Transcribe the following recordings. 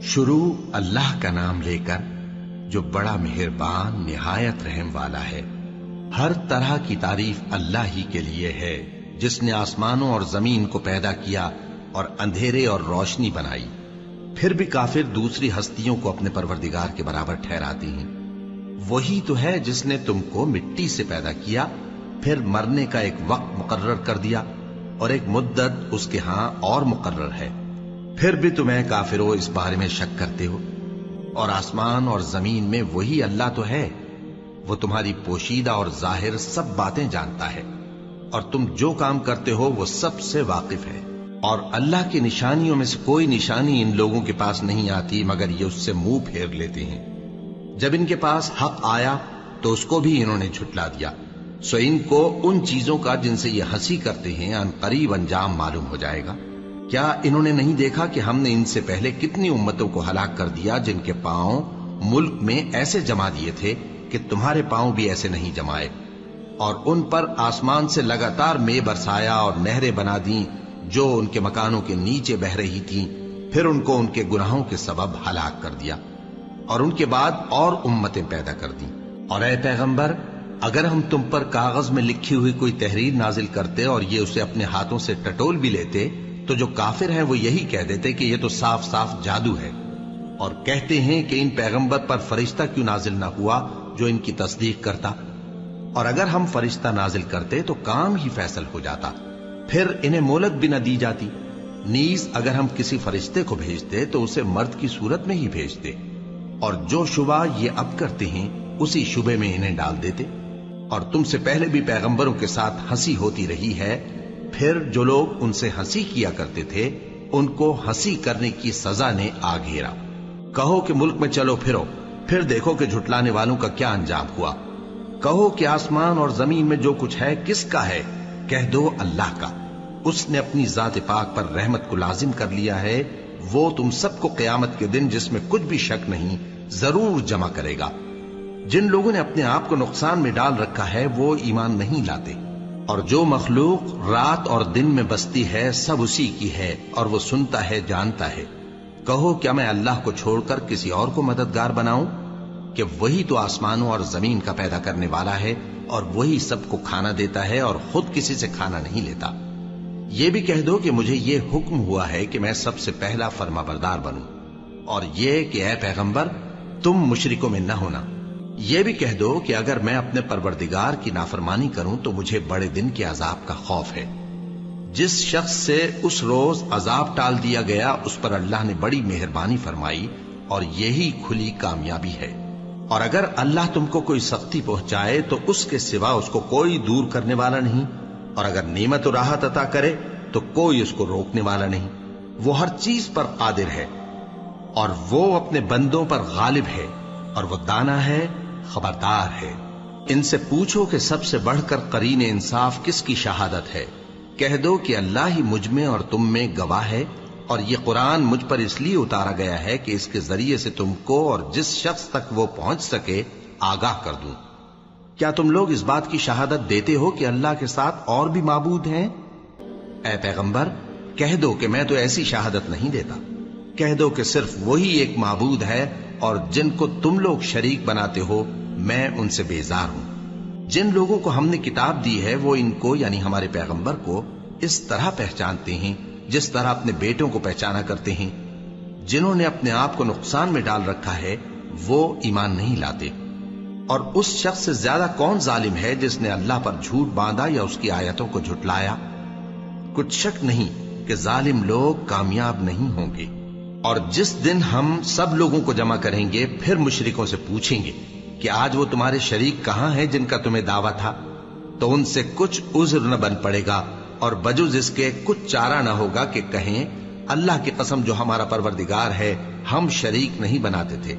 شروع اللہ کا نام لے کر جو بڑا مہربان نہایت رحم والا ہے۔ ہر طرح کی تعریف اللہ ہی کے لیے ہے جس نے آسمانوں اور زمین کو پیدا کیا اور اندھیرے اور روشنی بنائی۔ پھر بھی کافر دوسری ہستیوں کو اپنے پروردگار کے برابر ٹھہراتے ہیں۔ وہی تو ہے جس نے تم کو مٹی سے پیدا کیا، پھر مرنے کا ایک وقت مقرر کر دیا اور ایک مدت اس کے ہاں اور مقرر ہے۔ پھر بھی تمہیں کافروں اس بارے میں شک کرتے ہو، اور آسمان اور زمین میں وہی اللہ تو ہے۔ وہ تمہاری پوشیدہ اور ظاہر سب باتیں جانتا ہے، اور تم جو کام کرتے ہو وہ سب سے واقف ہے۔ اور اللہ کی نشانیوں میں سے کوئی نشانی ان لوگوں کے پاس نہیں آتی مگر یہ اس سے منہ پھیر لیتے ہیں۔ جب ان کے پاس حق آیا تو اس کو بھی انہوں نے جھٹلا دیا، سو ان کو ان چیزوں کا جن سے یہ ہنسی کرتے ہیں ان قریب انجام معلوم ہو جائے گا۔ کیا انہوں نے نہیں دیکھا کہ ہم نے ان سے پہلے کتنی امتوں کو ہلاک کر دیا جن کے پاؤں ملک میں ایسے جما دیے تھے کہ تمہارے پاؤں بھی ایسے نہیں جمائے، اور ان پر آسمان سے لگاتار مے برسایا اور نہریں بنا دیں جو ان کے مکانوں کے نیچے بہ رہی تھیں، پھر ان کو ان کے گناہوں کے سبب ہلاک کر دیا، اور ان کے بعد اور امتیں پیدا کر دیں۔ اور اے پیغمبر، اگر ہم تم پر کاغذ میں لکھی ہوئی کوئی تحریر نازل کرتے اور یہ اسے اپنے ہاتھوں سے ٹٹول بھی لیتے تو جو کافر ہیں وہ یہی کہہ دیتے کہ یہ تو صاف صاف جادو ہے، اور کہتے ہیں کہ ان پیغمبر پر فرشتہ کیوں نازل نہ ہوا جو ان کی تصدیق کرتا، اور اگر ہم فرشتہ نازل کرتے تو کام ہی فیصل ہو جاتا، پھر انہیں مہلت بھی نہ دی جاتی۔ نیز اگر ہم کسی فرشتے کو بھیجتے تو اسے مرد کی صورت میں ہی بھیجتے، اور جو شبہ یہ اب کرتے ہیں اسی شبے میں انہیں ڈال دیتے۔ اور تم سے پہلے بھی پیغمبروں کے ساتھ ہنسی ہوتی رہی ہے، پھر جو لوگ ان سے ہنسی کیا کرتے تھے ان کو ہنسی کرنے کی سزا نے آ گھیرا۔ کہو کہ ملک میں چلو پھرو، پھر دیکھو کہ جھٹلانے والوں کا کیا انجام ہوا۔ کہو کہ آسمان اور زمین میں جو کچھ ہے کس کا ہے؟ کہہ دو اللہ کا۔ اس نے اپنی ذات پاک پر رحمت کو لازم کر لیا ہے۔ وہ تم سب کو قیامت کے دن جس میں کچھ بھی شک نہیں ضرور جمع کرے گا۔ جن لوگوں نے اپنے آپ کو نقصان میں ڈال رکھا ہے وہ ایمان نہیں لاتے، اور جو مخلوق رات اور دن میں بستی ہے سب اسی کی ہے، اور وہ سنتا ہے جانتا ہے۔ کہو کیا میں اللہ کو چھوڑ کر کسی اور کو مددگار بناؤں کہ وہی تو آسمانوں اور زمین کا پیدا کرنے والا ہے، اور وہی سب کو کھانا دیتا ہے اور خود کسی سے کھانا نہیں لیتا۔ یہ بھی کہہ دو کہ مجھے یہ حکم ہوا ہے کہ میں سب سے پہلا فرما بردار بنوں، اور یہ کہ اے پیغمبر تم مشرکوں میں نہ ہونا۔ یہ بھی کہہ دو کہ اگر میں اپنے پروردگار کی نافرمانی کروں تو مجھے بڑے دن کے عذاب کا خوف ہے۔ جس شخص سے اس روز عذاب ٹال دیا گیا اس پر اللہ نے بڑی مہربانی فرمائی، اور یہی کھلی کامیابی ہے۔ اور اگر اللہ تم کو کوئی سختی پہنچائے تو اس کے سوا اس کو کوئی دور کرنے والا نہیں، اور اگر نعمت و راحت عطا کرے تو کوئی اس کو روکنے والا نہیں۔ وہ ہر چیز پر قادر ہے، اور وہ اپنے بندوں پر غالب ہے، اور وہ دانا ہے، خبردار ہے۔ ان سے پوچھو کہ سب سے بڑھ کر قرین انصاف کس کی شہادت ہے؟ کہہ دو کہ اللہ ہی مجھ میں اور تم میں گواہ ہے، اور یہ قرآن مجھ پر اس لیے اتارا گیا ہے کہ اس کے ذریعے سے تم کو اور جس شخص تک وہ پہنچ سکے آگاہ کر دوں۔ کیا تم لوگ اس بات کی شہادت دیتے ہو کہ اللہ کے ساتھ اور بھی معبود ہیں؟ اے پیغمبر کہہ دو کہ میں تو ایسی شہادت نہیں دیتا۔ کہہ دو کہ صرف وہی ایک معبود ہے، اور جن کو تم لوگ شریک بناتے ہو میں ان سے بیزار ہوں۔ جن لوگوں کو ہم نے کتاب دی ہے وہ ان کو یعنی ہمارے پیغمبر کو اس طرح پہچانتے ہیں جس طرح اپنے بیٹوں کو پہچانا کرتے ہیں۔ جنہوں نے اپنے آپ کو نقصان میں ڈال رکھا ہے وہ ایمان نہیں لاتے۔ اور اس شخص سے زیادہ کون ظالم ہے جس نے اللہ پر جھوٹ باندھا یا اس کی آیتوں کو جھٹلایا؟ کچھ شک نہیں کہ ظالم لوگ کامیاب نہیں ہوں گے۔ اور جس دن ہم سب لوگوں کو جمع کریں گے پھر مشرکوں سے پوچھیں گے کہ آج وہ تمہارے شریک کہاں ہیں جن کا تمہیں دعویٰ تھا، تو ان سے کچھ عذر نہ بن پڑے گا، اور بجز اس کے کچھ چارہ نہ ہوگا کہ کہیں اللہ کی قسم جو ہمارا پروردگار ہے ہم شریک نہیں بناتے تھے۔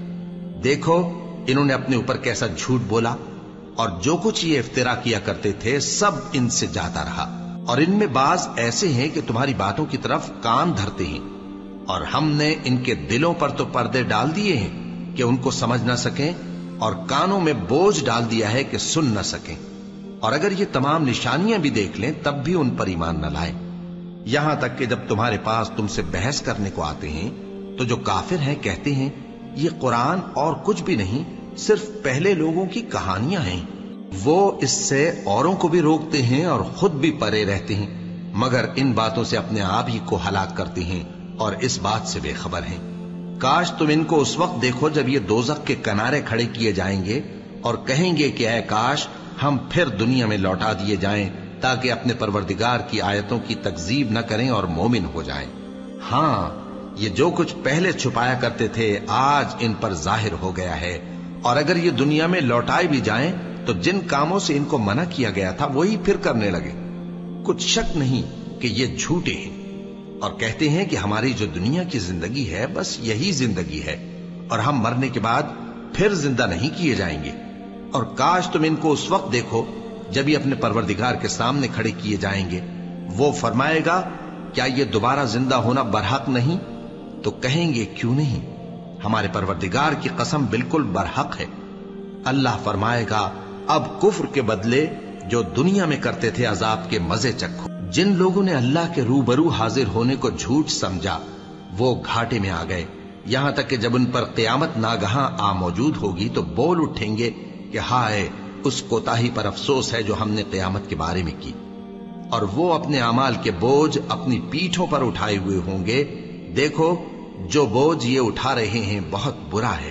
دیکھو انہوں نے اپنے اوپر کیسا جھوٹ بولا، اور جو کچھ یہ افترا کیا کرتے تھے سب ان سے جاتا رہا۔ اور ان میں بعض ایسے ہیں کہ تمہاری باتوں کی طرف کان دھرتے ہیں، اور ہم نے ان کے دلوں پر تو پردے ڈال دیے ہیں کہ ان کو سمجھ نہ سکیں، اور کانوں میں بوجھ ڈال دیا ہے کہ سن نہ سکیں، اور اگر یہ تمام نشانیاں بھی دیکھ لیں تب بھی ان پر ایمان نہ لائیں۔ یہاں تک کہ جب تمہارے پاس تم سے بحث کرنے کو آتے ہیں تو جو کافر ہیں کہتے ہیں یہ قرآن اور کچھ بھی نہیں، صرف پہلے لوگوں کی کہانیاں ہیں۔ وہ اس سے اوروں کو بھی روکتے ہیں اور خود بھی پرے رہتے ہیں، مگر ان باتوں سے اپنے آپ ہی کو ہلاک کرتے ہیں اور اس بات سے بے خبر ہیں۔ کاش تم ان کو اس وقت دیکھو جب یہ دوزخ کے کنارے کھڑے کیے جائیں گے اور کہیں گے کہ اے کاش ہم پھر دنیا میں لوٹا دیے جائیں تاکہ اپنے پروردگار کی آیتوں کی تکذیب نہ کریں اور مومن ہو جائیں۔ ہاں، یہ جو کچھ پہلے چھپایا کرتے تھے آج ان پر ظاہر ہو گیا ہے، اور اگر یہ دنیا میں لوٹائے بھی جائیں تو جن کاموں سے ان کو منع کیا گیا تھا وہی پھر کرنے لگے۔ کچھ شک نہیں کہ یہ جھوٹے ہیں اور کہتے ہیں کہ ہماری جو دنیا کی زندگی ہے بس یہی زندگی ہے اور ہم مرنے کے بعد پھر زندہ نہیں کیے جائیں گے۔ اور کاش تم ان کو اس وقت دیکھو جب یہ اپنے پروردگار کے سامنے کھڑے کیے جائیں گے، وہ فرمائے گا کیا یہ دوبارہ زندہ ہونا برحق نہیں؟ تو کہیں گے کیوں نہیں، ہمارے پروردگار کی قسم بالکل برحق ہے۔ اللہ فرمائے گا اب کفر کے بدلے جو دنیا میں کرتے تھے عذاب کے مزے چکھو۔ جن لوگوں نے اللہ کے روبرو حاضر ہونے کو جھوٹ سمجھا وہ گھاٹے میں آ گئے، یہاں تک کہ جب ان پر قیامت ناگہاں آ موجود ہوگی تو بول اٹھیں گے کہ ہائے اس کوتاہی پر افسوس ہے جو ہم نے قیامت کے بارے میں کی، اور وہ اپنے اعمال کے بوجھ اپنی پیٹھوں پر اٹھائے ہوئے ہوں گے۔ دیکھو جو بوجھ یہ اٹھا رہے ہیں بہت برا ہے،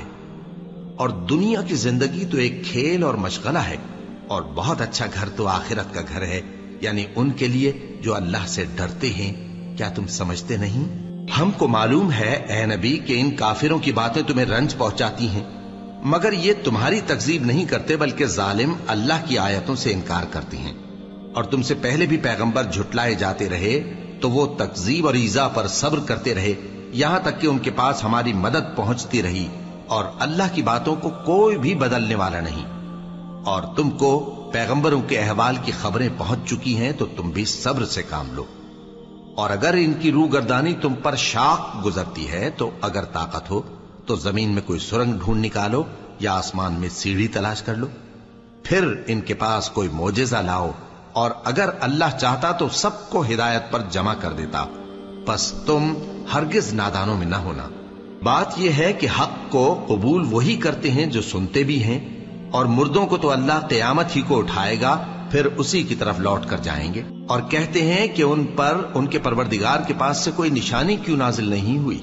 اور دنیا کی زندگی تو ایک کھیل اور مشغلہ ہے، اور بہت اچھا گھر تو آخرت کا گھر ہے، یعنی ان کے لیے جو اللہ سے ڈرتے ہیں۔ کیا تم سمجھتے نہیں؟ ہم کو معلوم ہے اے نبی کہ ان کافروں کی باتیں تمہیں رنج پہنچاتی ہیں، مگر یہ تمہاری تکذیب نہیں کرتے بلکہ ظالم اللہ کی آیتوں سے انکار کرتے ہیں، اور تم سے پہلے بھی پیغمبر جھٹلائے جاتے رہے تو وہ تکذیب اور ایذا پر صبر کرتے رہے، یہاں تک کہ ان کے پاس ہماری مدد پہنچتی رہی، اور اللہ کی باتوں کو کوئی بھی بدلنے والا نہیں۔ اور تم کو پیغمبروں کے احوال کی خبریں پہنچ چکی ہیں تو تم بھی صبر سے کام لو، اور اگر ان کی روگردانی تم پر شاق گزرتی ہے تو اگر طاقت ہو تو زمین میں کوئی سرنگ ڈھونڈ نکالو یا آسمان میں سیڑھی تلاش کر لو، پھر ان کے پاس کوئی معجزہ لاؤ، اور اگر اللہ چاہتا تو سب کو ہدایت پر جمع کر دیتا، پس تم ہرگز نادانوں میں نہ ہونا۔ بات یہ ہے کہ حق کو قبول وہی کرتے ہیں جو سنتے بھی ہیں، اور مردوں کو تو اللہ قیامت ہی کو اٹھائے گا، پھر اسی کی طرف لوٹ کر جائیں گے، اور کہتے ہیں کہ ان پر ان کے پروردگار کے پاس سے کوئی نشانی کیوں نازل نہیں ہوئی۔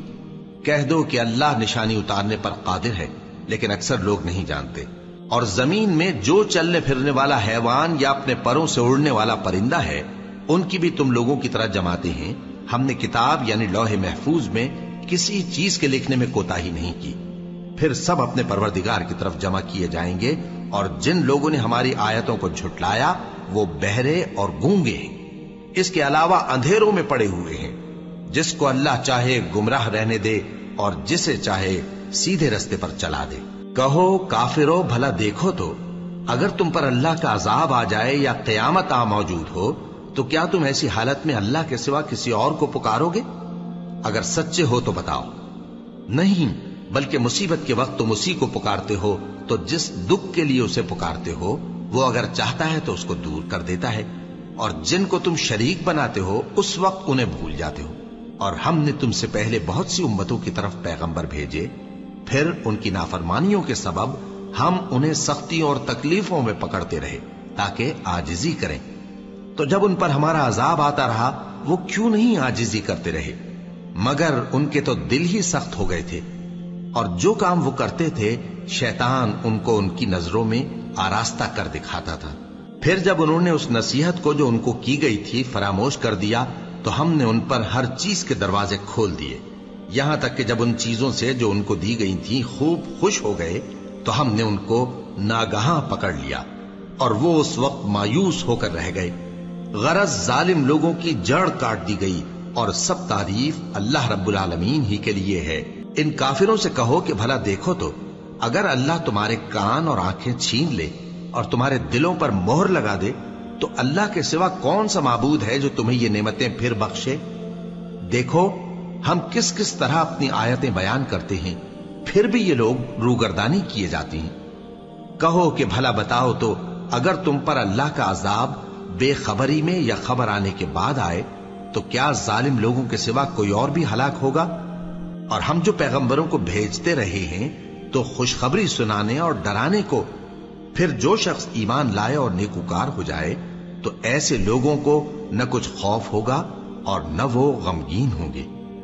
کہہ دو کہ اللہ نشانی اتارنے پر قادر ہے، لیکن اکثر لوگ نہیں جانتے۔ اور زمین میں جو چلنے پھرنے والا حیوان یا اپنے پروں سے اڑنے والا پرندہ ہے ان کی بھی تم لوگوں کی طرح جماتے ہیں۔ ہم نے کتاب یعنی لوح محفوظ میں کسی چیز کے لکھنے میں کوتاہی نہیں کی، پھر سب اپنے پروردگار کی طرف جمع کیے جائیں گے، اور جن لوگوں نے ہماری آیتوں کو جھٹلایا وہ بہرے اور گونگے ہیں، اس کے علاوہ اندھیروں میں پڑے ہوئے ہیں۔ جس کو اللہ چاہے گمراہ رہنے دے اور جسے چاہے سیدھے رستے پر چلا دے۔ کہو کافرو بھلا دیکھو تو اگر تم پر اللہ کا عذاب آ جائے یا قیامت آ موجود ہو تو کیا تم ایسی حالت میں اللہ کے سوا کسی اور کو پکارو گے؟ اگر سچے ہو تو بتاؤ۔ نہیں، بلکہ مصیبت کے وقت تم اسی کو پکارتے ہو، تو جس دکھ کے لیے اسے پکارتے ہو وہ اگر چاہتا ہے تو اس کو دور کر دیتا ہے، اور جن کو تم شریک بناتے ہو اس وقت انہیں بھول جاتے ہو۔ اور ہم نے تم سے پہلے بہت سی امتوں کی طرف پیغمبر بھیجے، پھر ان کی نافرمانیوں کے سبب ہم انہیں سختیوں اور تکلیفوں میں پکڑتے رہے تاکہ عاجزی کریں، تو جب ان پر ہمارا عذاب آتا رہا وہ کیوں نہیں عاجزی کرتے رہے، مگر ان کے تو دل ہی سخت ہو گئے تھے، اور جو کام وہ کرتے تھے شیطان ان کو ان کی نظروں میں آراستہ کر دکھاتا تھا۔ پھر جب انہوں نے اس نصیحت کو جو ان کو کی گئی تھی فراموش کر دیا تو ہم نے ان پر ہر چیز کے دروازے کھول دیے، یہاں تک کہ جب ان چیزوں سے جو ان کو دی گئی تھیں خوب خوش ہو گئے تو ہم نے ان کو ناگہاں پکڑ لیا، اور وہ اس وقت مایوس ہو کر رہ گئے۔ غرض ظالم لوگوں کی جڑ کاٹ دی گئی، اور سب تعریف اللہ رب العالمین ہی کے لیے ہے۔ ان کافروں سے کہو کہ بھلا دیکھو تو اگر اللہ تمہارے کان اور آنکھیں چھین لے اور تمہارے دلوں پر مہر لگا دے تو اللہ کے سوا کون سا معبود ہے جو تمہیں یہ نعمتیں پھر بخشے؟ دیکھو ہم کس کس طرح اپنی آیتیں بیان کرتے ہیں، پھر بھی یہ لوگ روگردانی کیے جاتے ہیں۔ کہو کہ بھلا بتاؤ تو اگر تم پر اللہ کا عذاب بے خبری میں یا خبر آنے کے بعد آئے تو کیا ظالم لوگوں کے سوا کوئی اور بھی ہلاک ہوگا؟ اور ہم جو پیغمبروں کو بھیجتے رہے ہیں تو خوشخبری سنانے اور ڈرانے کو، پھر جو شخص ایمان لائے اور نیکوکار ہو جائے تو ایسے لوگوں کو نہ کچھ خوف ہوگا اور نہ وہ غمگین ہوں گے۔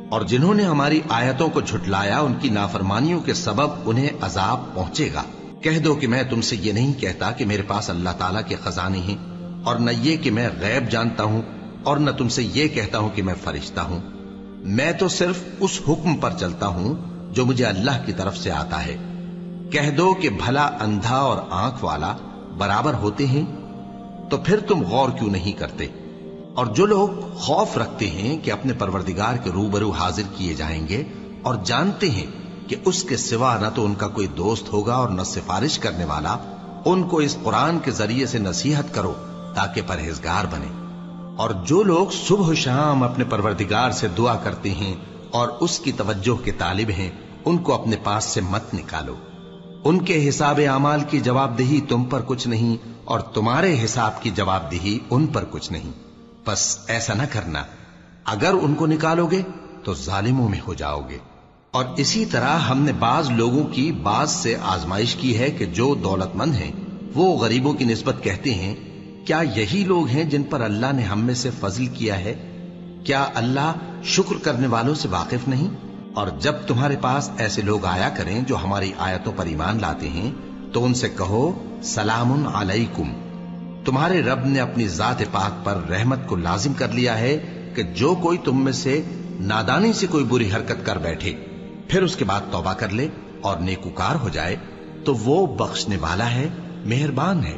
اور جنہوں نے ہماری آیتوں کو جھٹلایا ان کی نافرمانیوں کے سبب انہیں عذاب پہنچے گا۔ کہہ دو کہ میں تم سے یہ نہیں کہتا کہ میرے پاس اللہ تعالیٰ کے خزانے ہیں، اور نہ یہ کہ میں غیب جانتا ہوں، اور نہ تم سے یہ کہتا ہوں کہ میں فرشتہ ہوں۔ میں تو صرف اس حکم پر چلتا ہوں جو مجھے اللہ کی طرف سے آتا ہے۔ کہہ دو کہ بھلا اندھا اور آنکھ والا برابر ہوتے ہیں؟ تو پھر تم غور کیوں نہیں کرتے؟ اور جو لوگ خوف رکھتے ہیں کہ اپنے پروردگار کے روبرو حاضر کیے جائیں گے اور جانتے ہیں کہ اس کے سوا نہ تو ان کا کوئی دوست ہوگا اور نہ سفارش کرنے والا، ان کو اس قرآن کے ذریعے سے نصیحت کرو تاکہ پرہیزگار بنے۔ اور جو لوگ صبح و شام اپنے پروردگار سے دعا کرتے ہیں اور اس کی توجہ کے طالب ہیں، ان کو اپنے پاس سے مت نکالو۔ ان کے حساب اعمال کی جواب دہی تم پر کچھ نہیں، اور تمہارے حساب کی جواب دہی ان پر کچھ نہیں۔ بس ایسا نہ کرنا، اگر ان کو نکالو گے تو ظالموں میں ہو جاؤ گے۔ اور اسی طرح ہم نے بعض لوگوں کی بعض سے آزمائش کی ہے کہ جو دولت مند ہیں وہ غریبوں کی نسبت کہتے ہیں کیا یہی لوگ ہیں جن پر اللہ نے ہم میں سے فضل کیا ہے؟ کیا اللہ شکر کرنے والوں سے واقف نہیں؟ اور جب تمہارے پاس ایسے لوگ آیا کریں جو ہماری آیتوں پر ایمان لاتے ہیں تو ان سے کہو سلام علیکم، تمہارے رب نے اپنی ذات پاک پر رحمت کو لازم کر لیا ہے کہ جو کوئی تم میں سے نادانی سے کوئی بری حرکت کر بیٹھے پھر اس کے بعد توبہ کر لے اور نیکوکار ہو جائے تو وہ بخشنے والا ہے، مہربان ہے۔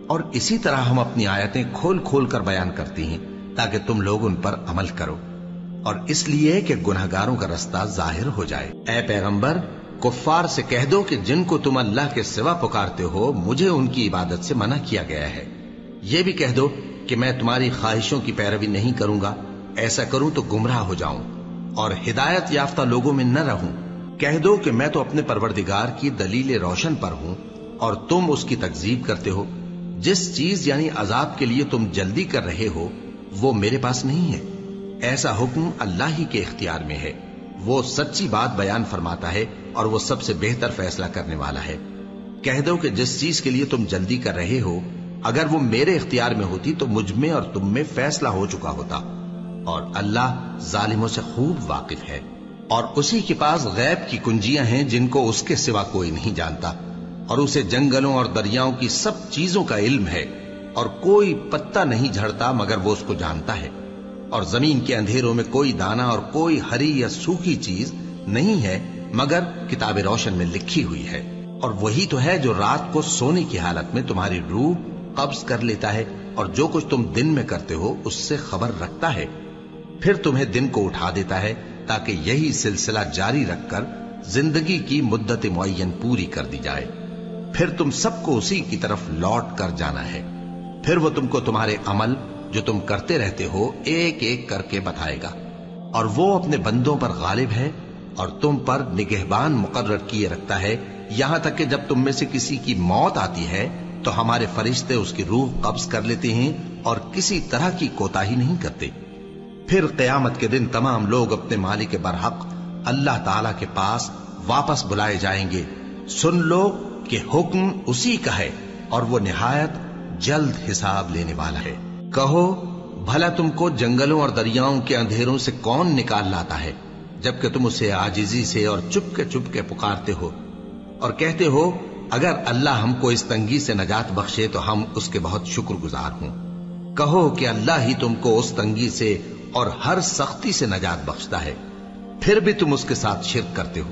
اور اسی طرح ہم اپنی آیتیں کھول کھول کر بیان کرتی ہیں تاکہ تم لوگ ان پر عمل کرو، اور اس لیے کہ گنہگاروں کا رستہ ظاہر ہو جائے۔ اے پیغمبر، کفار سے کہہ دو کہ جن کو تم اللہ کے سوا پکارتے ہو مجھے ان کی عبادت سے منع کیا گیا ہے۔ یہ بھی کہہ دو کہ میں تمہاری خواہشوں کی پیروی نہیں کروں گا، ایسا کروں تو گمراہ ہو جاؤں اور ہدایت یافتہ لوگوں میں نہ رہوں۔ کہہ دو کہ میں تو اپنے پروردگار کی دلیل روشن پر ہوں اور تم اس کی تکذیب کرتے ہو۔ جس چیز یعنی عذاب کے لیے تم جلدی کر رہے ہو وہ میرے پاس نہیں ہے، ایسا حکم اللہ ہی کے اختیار میں ہے۔ وہ سچی بات بیان فرماتا ہے اور وہ سب سے بہتر فیصلہ کرنے والا ہے۔ کہہ دو کہ جس چیز کے لیے تم جلدی کر رہے ہو اگر وہ میرے اختیار میں ہوتی تو مجھ میں اور تم میں فیصلہ ہو چکا ہوتا، اور اللہ ظالموں سے خوب واقف ہے۔ اور اسی کے پاس غیب کی کنجیاں ہیں جن کو اس کے سوا کوئی نہیں جانتا، اور اسے جنگلوں اور دریاؤں کی سب چیزوں کا علم ہے، اور کوئی پتا نہیں جھڑتا مگر وہ اس کو جانتا ہے، اور زمین کے اندھیروں میں کوئی دانہ اور کوئی ہری یا سوکھی چیز نہیں ہے مگر کتاب روشن میں لکھی ہوئی ہے۔ اور وہی تو ہے جو رات کو سونے کی حالت میں تمہاری روح قبض کر لیتا ہے اور جو کچھ تم دن میں کرتے ہو اس سے خبر رکھتا ہے، پھر تمہیں دن کو اٹھا دیتا ہے تاکہ یہی سلسلہ جاری رکھ کر زندگی کی مدت معین پوری کر دی جائے، پھر تم سب کو اسی کی طرف لوٹ کر جانا ہے۔ پھر وہ تم کو تمہارے عمل جو تم کرتے رہتے ہو ایک ایک کر کے بتائے گا، اور وہ اپنے بندوں پر غالب ہے اور تم پر نگہبان مقرر کیے رکھتا ہے، یہاں تک کہ جب تم میں سے کسی کی موت آتی ہے تو ہمارے فرشتے اس کی روح قبض کر لیتے ہیں اور کسی طرح کی کوتاہی نہیں کرتے۔ پھر قیامت کے دن تمام لوگ اپنے مالک برحق اللہ تعالی کے پاس واپس بلائے جائیں گے۔ سن لو کہ حکم اسی کا ہے اور وہ نہایت جلد حساب لینے والا ہے۔ کہو بھلا تم کو جنگلوں اور دریاؤں کے اندھیروں سے کون نکال لاتا ہے جبکہ تم اسے عاجزی سے اور چپ کے پکارتے ہو اور کہتے ہو اگر اللہ ہم کو اس تنگی سے نجات بخشے تو ہم اس کے بہت شکر گزار ہوں۔ کہو کہ اللہ ہی تم کو اس تنگی سے اور ہر سختی سے نجات بخشتا ہے، پھر بھی تم اس کے ساتھ شرک کرتے ہو۔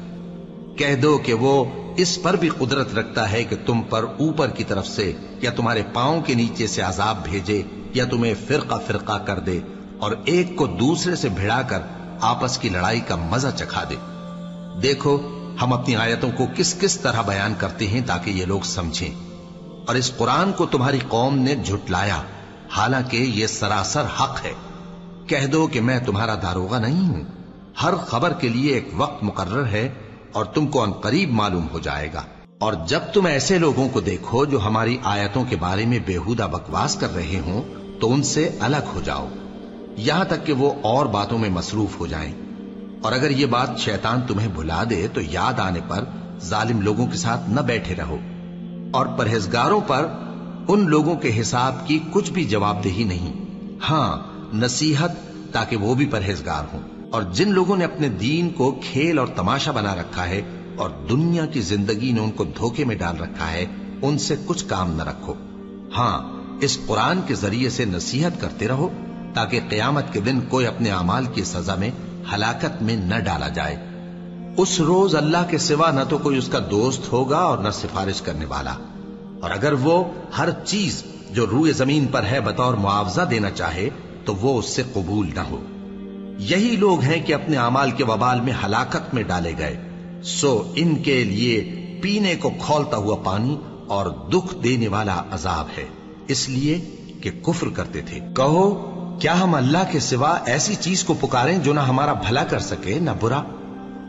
کہہ دو کہ وہ اس پر بھی قدرت رکھتا ہے کہ تم پر اوپر کی طرف سے یا تمہارے پاؤں کے نیچے سے عذاب بھیجے یا تمہیں فرقہ فرقہ کر دے اور ایک کو دوسرے سے بھڑا کر آپس کی لڑائی کا مزہ چکھا دے۔ دیکھو ہم اپنی آیتوں کو کس کس طرح بیان کرتے ہیں تاکہ یہ لوگ سمجھیں، اور اس قرآن کو تمہاری قوم نے جھٹلایا حالانکہ یہ سراسر حق ہے۔ کہہ دو کہ میں تمہارا داروغہ نہیں ہوں، ہر خبر کے لیے ایک وقت مقرر ہے اور تم کو ان قریب معلوم ہو جائے گا۔ اور جب تم ایسے لوگوں کو دیکھو جو ہماری آیتوں کے بارے میں بےہودہ بکواس کر رہے ہوں تو ان سے الگ ہو جاؤ یہاں تک کہ وہ اور باتوں میں مصروف ہو جائیں، اور اگر یہ بات شیطان تمہیں بھلا دے تو یاد آنے پر ظالم لوگوں کے ساتھ نہ بیٹھے رہو، اور پرہیزگاروں پر ان لوگوں کے حساب کی کچھ بھی جواب دہی نہیں، ہاں نصیحت تاکہ وہ بھی پرہیزگار ہوں۔ اور جن لوگوں نے اپنے دین کو کھیل اور تماشا بنا رکھا ہے اور دنیا کی زندگی نے ان کو دھوکے میں ڈال رکھا ہے، ان سے کچھ کام نہ رکھو، ہاں اس قرآن کے ذریعے سے نصیحت کرتے رہو تاکہ قیامت کے دن کوئی اپنے اعمال کی سزا میں ہلاکت میں نہ ڈالا جائے۔ اس روز اللہ کے سوا نہ تو کوئی اس کا دوست ہوگا اور نہ سفارش کرنے والا، اور اگر وہ ہر چیز جو روئے زمین پر ہے بطور معاوضہ دینا چاہے تو وہ اس سے قبول نہ ہو۔ یہی لوگ ہیں کہ اپنے اعمال کے وبال میں ہلاکت میں ڈالے گئے، سو ان کے لیے پینے کو کھولتا ہوا پانی اور دکھ دینے والا عذاب ہے، اس لیے کہ کفر کرتے تھے۔ کہو کیا ہم اللہ کے سوا ایسی چیز کو پکاریں جو نہ ہمارا بھلا کر سکے نہ برا؟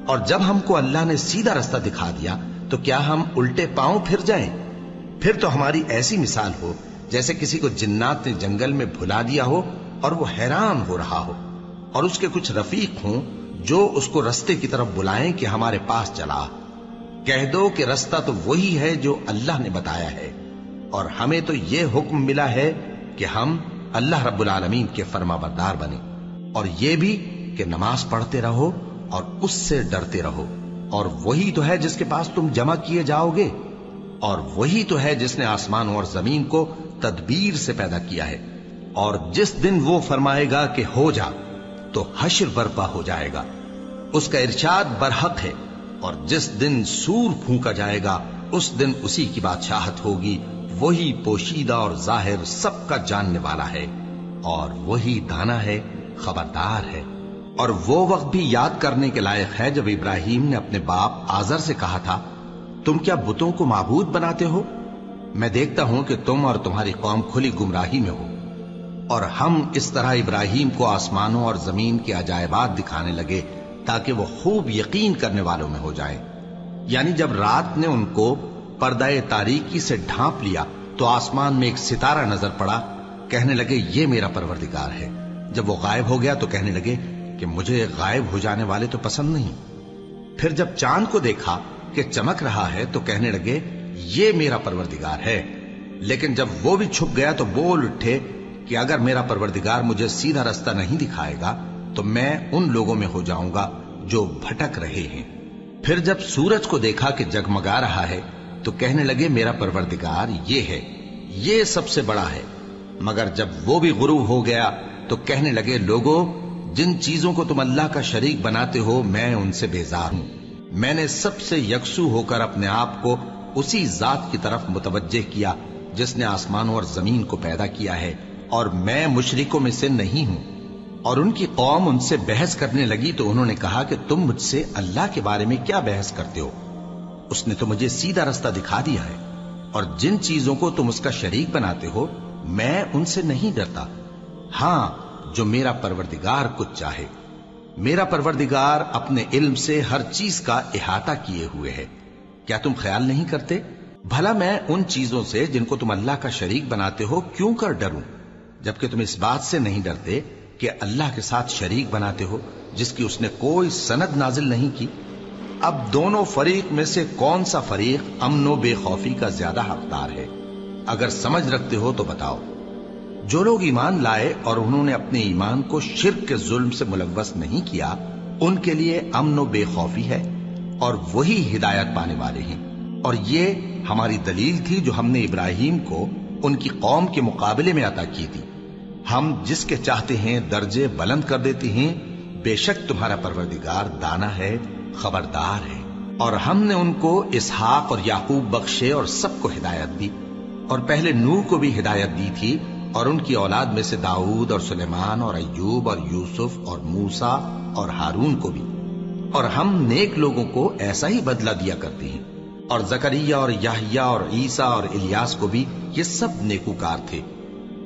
اور جب ہم کو اللہ نے سیدھا رستہ دکھا دیا تو کیا ہم الٹے پاؤں پھر جائیں؟ پھر تو ہماری ایسی مثال ہو جیسے کسی کو جنات نے جنگل میں بھلا دیا ہو اور وہ حیران ہو رہا ہو، اور اس کے کچھ رفیق ہوں جو اس کو رستے کی طرف بلائیں کہ ہمارے پاس چلا۔ کہہ دو کہ رستہ تو وہی ہے جو اللہ نے بتایا ہے، اور ہمیں تو یہ حکم ملا ہے کہ ہم اللہ رب العالمین کے فرما بردار بنیں، اور یہ بھی کہ نماز پڑھتے رہو اور اس سے ڈرتے رہو، اور وہی تو ہے جس کے پاس تم جمع کیے جاؤ گے، اور وہی تو ہے جس نے آسمانوں اور زمین کو تدبیر سے پیدا کیا ہے، اور جس دن وہ فرمائے گا کہ ہو جا تو حشر برپا ہو جائے گا، اس کا ارشاد برحق ہے، اور جس دن سور پھونکا جائے گا اس دن اسی کی بادشاہت ہوگی، وہی پوشیدہ اور ظاہر سب کا جاننے والا ہے، اور وہی دانا ہے، خبردار ہے۔ اور وہ وقت بھی یاد کرنے کے لائق ہے جب ابراہیم نے اپنے باپ آزر سے کہا تھا، تم کیا بتوں کو معبود بناتے ہو؟ میں دیکھتا ہوں کہ تم اور تمہاری قوم کھلی گمراہی میں ہو۔ اور ہم اس طرح ابراہیم کو آسمانوں اور زمین کے عجائبات دکھانے لگے تاکہ وہ خوب یقین کرنے والوں میں ہو جائیں۔ یعنی جب رات نے ان کو پردہ تاریکی سے ڈھانپ لیا تو آسمان میں ایک ستارہ نظر پڑا، کہنے لگے یہ میرا پروردگار ہے۔ جب وہ غائب ہو گیا تو کہنے لگے کہ مجھے غائب ہو جانے والے تو پسند نہیں۔ پھر جب چاند کو دیکھا کہ چمک رہا ہے تو کہنے لگے یہ میرا پروردگار ہے۔ لیکن جب وہ بھی چھپ گیا تو بول اٹھے کہ اگر میرا پروردگار مجھے سیدھا رستہ نہیں دکھائے گا تو میں ان لوگوں میں ہو جاؤں گا جو بھٹک رہے ہیں۔ پھر جب سورج کو دیکھا کہ جگمگا رہا ہے تو کہنے لگے میرا پروردگار یہ ہے، یہ سب سے بڑا ہے۔ مگر جب وہ بھی غروب ہو گیا تو کہنے لگے لوگو، جن چیزوں کو تم اللہ کا شریک بناتے ہو میں ان سے بیزار ہوں۔ میں نے سب سے یکسو ہو کر اپنے آپ کو اسی ذات کی طرف متوجہ کیا جس نے آسمانوں اور زمین کو پیدا کیا ہے، اور میں مشرکوں میں سے نہیں ہوں۔ اور ان کی قوم ان سے بحث کرنے لگی تو انہوں نے کہا کہ تم مجھ سے اللہ کے بارے میں کیا بحث کرتے ہو؟ اس نے تو مجھے سیدھا رستہ دکھا دیا ہے، اور جن چیزوں کو تم اس کا شریک بناتے ہو میں ان سے نہیں ڈرتا، ہاں جو میرا پروردگار کچھ چاہے۔ میرا پروردگار اپنے علم سے ہر چیز کا احاطہ کیے ہوئے ہے۔ کیا تم خیال نہیں کرتے؟ بھلا میں ان چیزوں سے جن کو تم اللہ کا شریک بناتے ہو کیوں کر ڈروں، جبکہ تم اس بات سے نہیں ڈرتے کہ اللہ کے ساتھ شریک بناتے ہو جس کی اس نے کوئی سند نازل نہیں کی۔ اب دونوں فریق میں سے کون سا فریق امن و بے خوفی کا زیادہ حقدار ہے؟ اگر سمجھ رکھتے ہو تو بتاؤ۔ جو لوگ ایمان لائے اور انہوں نے اپنے ایمان کو شرک کے ظلم سے ملوث نہیں کیا، ان کے لیے امن و بے خوفی ہے، اور وہی ہدایت پانے والے ہیں۔ اور یہ ہماری دلیل تھی جو ہم نے ابراہیم کو ان کی قوم کے مقابلے میں عطا کی تھی۔ ہم جس کے چاہتے ہیں درجے بلند کر دیتے ہیں، بے شک تمہارا پروردگار دانا ہے، خبردار ہے۔ اور ہم نے ان کو اسحاق اور یعقوب بخشے اور سب کو ہدایت دی، اور پہلے نوح کو بھی ہدایت دی تھی، اور ان کی اولاد میں سے داؤد اور سلیمان اور ایوب اور یوسف اور موسیٰ اور ہارون کو بھی۔ اور ہم نیک لوگوں کو ایسا ہی بدلہ دیا کرتے ہیں۔ اور زکریا اور یحییٰ اور عیسیٰ اور الیاس کو بھی، یہ سب نیکوکار تھے۔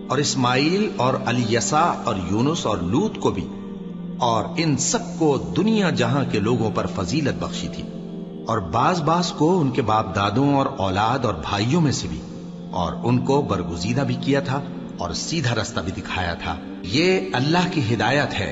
اور اسماعیل اور الیسع اور یونس اور لوط کو بھی، اور ان سب کو دنیا جہاں کے لوگوں پر فضیلت بخشی تھی، اور بعض کو ان کے باپ دادوں اور اولاد اور بھائیوں میں سے بھی، اور ان کو برگزیدہ بھی کیا تھا اور سیدھا رستہ بھی دکھایا تھا۔ یہ اللہ کی ہدایت ہے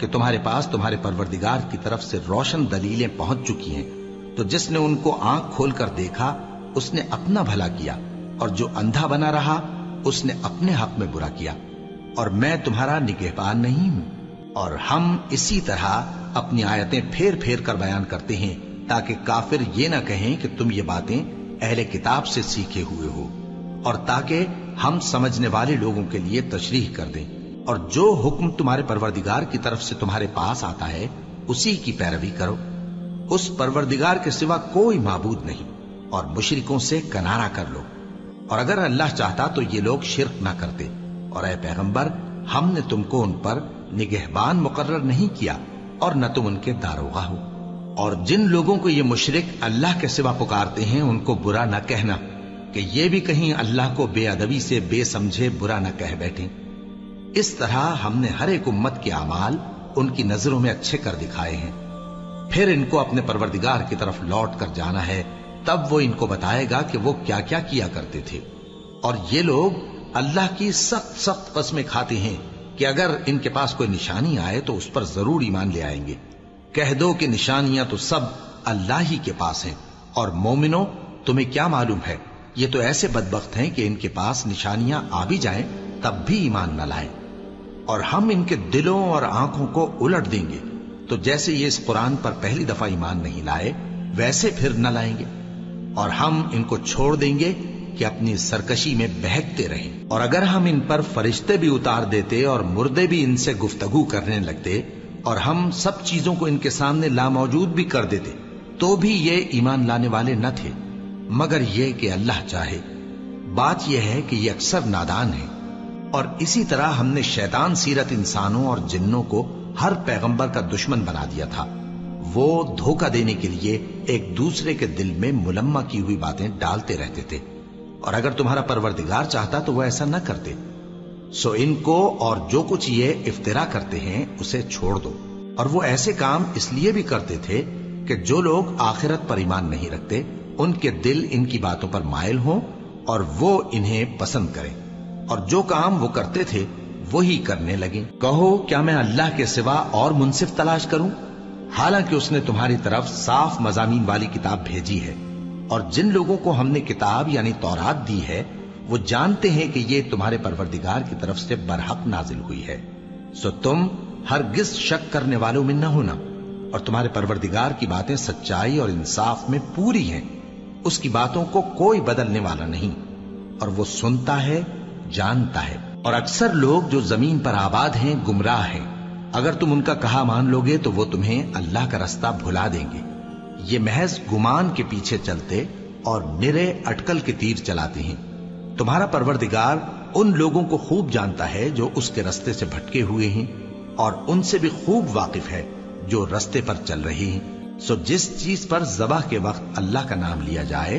کہ تمہارے پاس تمہارے پروردگار کی طرف سے روشن دلیلیں پہنچ چکی ہیں، تو جس نے ان کو آنکھ کھول کر دیکھا اس نے اپنا بھلا کیا، اور جو اندھا بنا رہا اس نے اپنے حق میں برا کیا، اور میں تمہارا نگہبان نہیں ہوں؟ اور ہم اسی طرح اپنی آیتیں پھیر پھیر کر بیان کرتے ہیں تاکہ کافر یہ نہ کہیں کہ تم یہ باتیں اہل کتاب سے سیکھے ہوئے ہو، اور تاکہ ہم سمجھنے والے لوگوں کے لیے تشریح کر دیں، اور جو حکم تمہارے پروردگار کی طرف سے تمہارے پاس آتا ہے اسی کی پیروی کرو۔ اس پروردگار کے سوا کوئی معبود نہیں، اور مشرکوں سے کنارہ کر لو، اور اگر اللہ چاہتا تو یہ لوگ شرک نہ کرتے، اور اے پیغمبر ہم نے تم کو ان پر نگہبان مقرر نہیں کیا اور نہ تم ان کے داروغہ ہو۔ اور جن لوگوں کو یہ مشرک اللہ کے سوا پکارتے ہیں ان کو برا نہ کہنا کہ یہ بھی کہیں اللہ کو بے ادبی سے بے سمجھے برا نہ کہہ بیٹھیں۔ اس طرح ہم نے ہر ایک امت کے اعمال ان کی نظروں میں اچھے کر دکھائے ہیں، پھر ان کو اپنے پروردگار کی طرف لوٹ کر جانا ہے، تب وہ ان کو بتائے گا کہ وہ کیا کیا کیا کرتے تھے۔ اور یہ لوگ اللہ کی سخت سخت قسمیں کھاتے ہیں کہ اگر ان کے پاس کوئی نشانی آئے تو اس پر ضرور ایمان لے آئیں گے۔ کہہ دو کہ نشانیاں تو سب اللہ ہی کے پاس ہیں، اور مومنوں تمہیں کیا معلوم ہے، یہ تو ایسے بدبخت ہیں کہ ان کے پاس نشانیاں آ بھی جائیں تب بھی ایمان نہ لائیں، اور ہم ان کے دلوں اور آنکھوں کو الٹ دیں گے، تو جیسے یہ اس قرآن پر پہلی دفعہ ایمان نہیں لائے ویسے پھر نہ لائیں گے، اور ہم ان کو چھوڑ دیں گے کہ اپنی سرکشی میں بہکتے رہیں۔ اور اگر ہم ان پر فرشتے بھی اتار دیتے اور مردے بھی ان سے گفتگو کرنے لگتے اور ہم سب چیزوں کو ان کے سامنے لاموجود بھی کر دیتے تو بھی یہ ایمان لانے والے نہ تھے، مگر یہ کہ اللہ چاہے۔ بات یہ ہے کہ یہ اکثر نادان ہیں۔ اور اسی طرح ہم نے شیطان سیرت انسانوں اور جنوں کو ہر پیغمبر کا دشمن بنا دیا تھا، وہ دھوکہ دینے کے لیے ایک دوسرے کے دل میں ملمہ کی ہوئی باتیں ڈالتے رہتے تھے، اور اگر تمہارا پروردگار چاہتا تو وہ ایسا نہ کرتے۔ سو ان کو اور جو کچھ یہ افترا کرتے ہیں اسے چھوڑ دو۔ اور وہ ایسے کام اس لیے بھی کرتے تھے کہ جو لوگ آخرت پر ایمان نہیں رکھتے ان کے دل ان کی باتوں پر مائل ہوں اور وہ انہیں پسند کریں، اور جو کام وہ کرتے تھے وہی کرنے لگیں۔ کہو کیا میں اللہ کے سوا اور منصف تلاش کروں، حالانکہ اس نے تمہاری طرف صاف مضامین والی کتاب بھیجی ہے، اور جن لوگوں کو ہم نے کتاب یعنی تورات دی ہے وہ جانتے ہیں کہ یہ تمہارے پروردگار کی طرف سے برحق نازل ہوئی ہے، سو تم ہرگز شک کرنے والوں میں نہ ہونا، اور تمہارے پروردگار کی باتیں سچائی اور انصاف میں پوری ہیں، اس کی باتوں کو کوئی بدلنے والا نہیں، اور وہ سنتا ہے جانتا ہے۔ اور اکثر لوگ جو زمین پر آباد ہیں گمراہ ہیں، اگر تم ان کا کہا مان لو گے تو وہ تمہیں اللہ کا رستہ بھلا دیں گے، یہ محض گمان کے پیچھے چلتے اور نرے اٹکل کے تیر چلاتے ہیں۔ تمہارا پروردگار ان لوگوں کو خوب جانتا ہے جو اس کے رستے سے بھٹکے ہوئے ہیں، اور ان سے بھی خوب واقف ہے جو رستے پر چل رہے ہیں۔ سو جس چیز پر ذبح کے وقت اللہ کا نام لیا جائے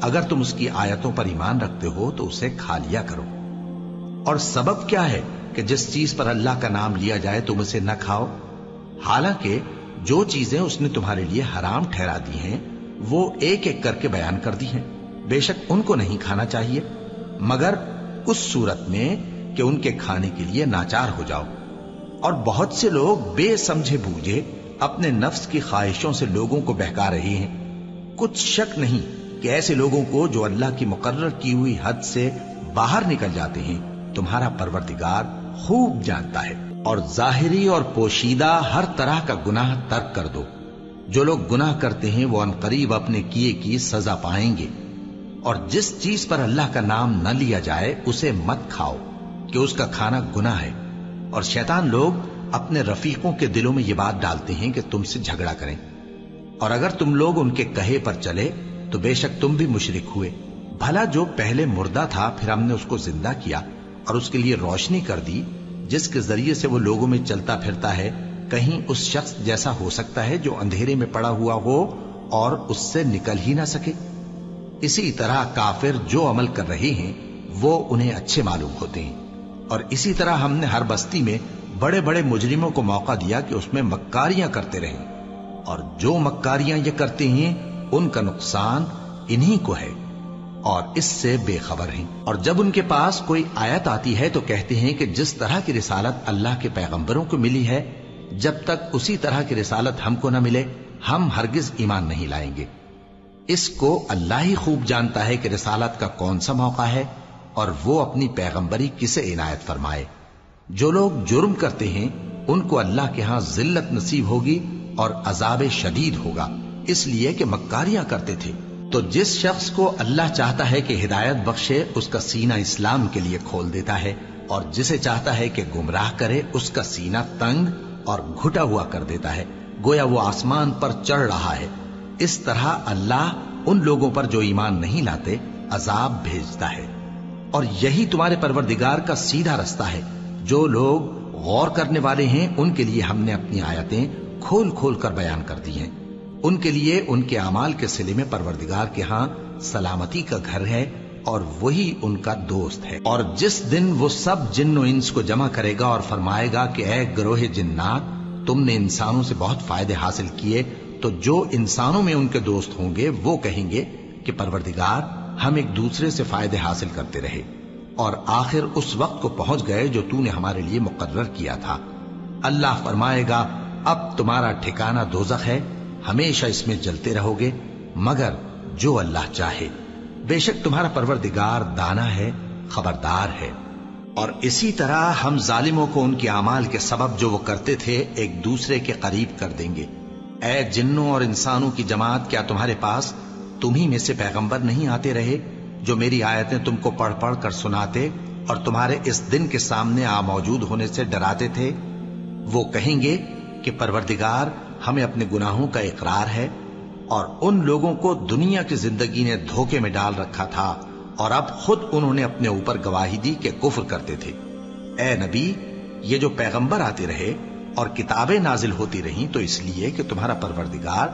اگر تم اس کی آیتوں پر ایمان رکھتے ہو تو اسے کھا لیا کرو۔ اور سبب کیا ہے کہ جس چیز پر اللہ کا نام لیا جائے تم اسے نہ کھاؤ، حالانکہ جو چیزیں اس نے تمہارے لیے حرام ٹھہرا دی ہیں وہ ایک ایک کر کے بیان کر دی ہیں، بے شک ان کو نہیں کھانا چاہیے مگر اس صورت میں کہ ان کے کھانے کے لیے ناچار ہو جاؤ۔ اور بہت سے لوگ بے سمجھے بوجھے اپنے نفس کی خواہشوں سے لوگوں کو بہکا رہے ہیں۔ کچھ شک نہیں کہ ایسے لوگوں کو جو اللہ کی مقرر کی ہوئی حد سے باہر نکل جاتے ہیں تمہارا پروردگار خوب جانتا ہے۔ اور ظاہری اور پوشیدہ ہر طرح کا گناہ ترک کر دو، جو لوگ گناہ کرتے ہیں وہ عنقریب اپنے کیے کی سزا پائیں گے۔ اور جس چیز پر اللہ کا نام نہ لیا جائے اسے مت کھاؤ کہ اس کا کھانا گناہ ہے، اور شیطان لوگ اپنے رفیقوں کے دلوں میں یہ بات ڈالتے ہیں کہ تم سے جھگڑا کریں، اور اگر تم لوگ ان کے کہے پر چلے تو بے شک تم بھی مشرک ہوئے۔ بھلا جو پہلے مردہ تھا پھر ہم نے اس کو زندہ کیا اور اس کے لیے روشنی کر دی جس کے ذریعے سے وہ لوگوں میں چلتا پھرتا ہے، کہیں اس شخص جیسا ہو سکتا ہے جو اندھیرے میں پڑا ہوا ہو اور اس سے نکل ہی نہ سکے؟ اسی طرح کافر جو عمل کر رہے ہیں وہ انہیں اچھے معلوم ہوتے ہیں۔ اور اسی طرح ہم نے ہر بستی میں بڑے بڑے مجرموں کو موقع دیا کہ اس میں مکاریاں کرتے رہیں، اور جو مکاریاں یہ کرتے ہیں ان کا نقصان انہی کو ہے اور اس سے بے خبر ہیں۔ اور جب ان کے پاس کوئی آیت آتی ہے تو کہتے ہیں کہ جس طرح کی رسالت اللہ کے پیغمبروں کو ملی ہے جب تک اسی طرح کی رسالت ہم کو نہ ملے ہم ہرگز ایمان نہیں لائیں گے۔ اس کو اللہ ہی خوب جانتا ہے کہ رسالت کا کون سا موقع ہے اور وہ اپنی پیغمبری کسے عنایت فرمائے۔ جو لوگ جرم کرتے ہیں ان کو اللہ کے ہاں ذلت نصیب ہوگی اور عذاب شدید ہوگا، اس لیے کہ مکاریاں کرتے تھے۔ تو جس شخص کو اللہ چاہتا ہے کہ ہدایت بخشے اس کا سینہ اسلام کے لیے کھول دیتا ہے، اور جسے چاہتا ہے کہ گمراہ کرے اس کا سینہ تنگ اور گھٹا ہوا کر دیتا ہے، گویا وہ آسمان پر چڑھ رہا ہے۔ اس طرح اللہ ان لوگوں پر جو ایمان نہیں لاتے عذاب بھیجتا ہے۔ اور یہی تمہارے پروردگار کا سیدھا رستہ ہے۔ جو لوگ غور کرنے والے ہیں ان کے لیے ہم نے اپنی آیتیں کھول کھول کر بیان کر دی ہیں۔ ان کے لیے ان کے اعمال کے صلے میں پروردگار کے ہاں سلامتی کا گھر ہے اور وہی ان کا دوست ہے۔ اور جس دن وہ سب جن و انس کو جمع کرے گا اور فرمائے گا کہ اے گروہ جنات، تم نے انسانوں سے بہت فائدے حاصل کیے، تو جو انسانوں میں ان کے دوست ہوں گے وہ کہیں گے کہ پروردگار ہم ایک دوسرے سے فائدے حاصل کرتے رہے اور آخر اس وقت کو پہنچ گئے جو تو نے ہمارے لیے مقرر کیا تھا۔ اللہ فرمائے گا اب تمہارا ٹھکانہ دوزخ ہے، ہمیشہ اس میں جلتے رہو گے مگر جو اللہ چاہے، بے شک تمہارا پروردگار دانا ہے، خبردار ہے۔ اور اسی طرح ہم ظالموں کو ان کے اعمال کے سبب جو وہ کرتے تھے ایک دوسرے کے قریب کر دیں گے۔ اے جنوں اور انسانوں کی جماعت، کیا تمہارے پاس تمہیں میں سے پیغمبر نہیں آتے رہے جو میری آیتیں تم کو پڑھ پڑھ کر سناتے اور تمہارے اس دن کے سامنے موجود ہونے سے ڈراتے تھے؟ وہ کہیں گے کہ پروردگار ہمیں اپنے گناہوں کا اقرار ہے، اور ان لوگوں کو دنیا کی زندگی نے دھوکے میں ڈال رکھا تھا اور اب خود انہوں نے اپنے اوپر گواہی دی کہ کفر کرتے تھے۔ اے نبی، یہ جو پیغمبر آتے رہے اور کتابیں نازل ہوتی رہیں تو اس لیے کہ تمہارا پروردگار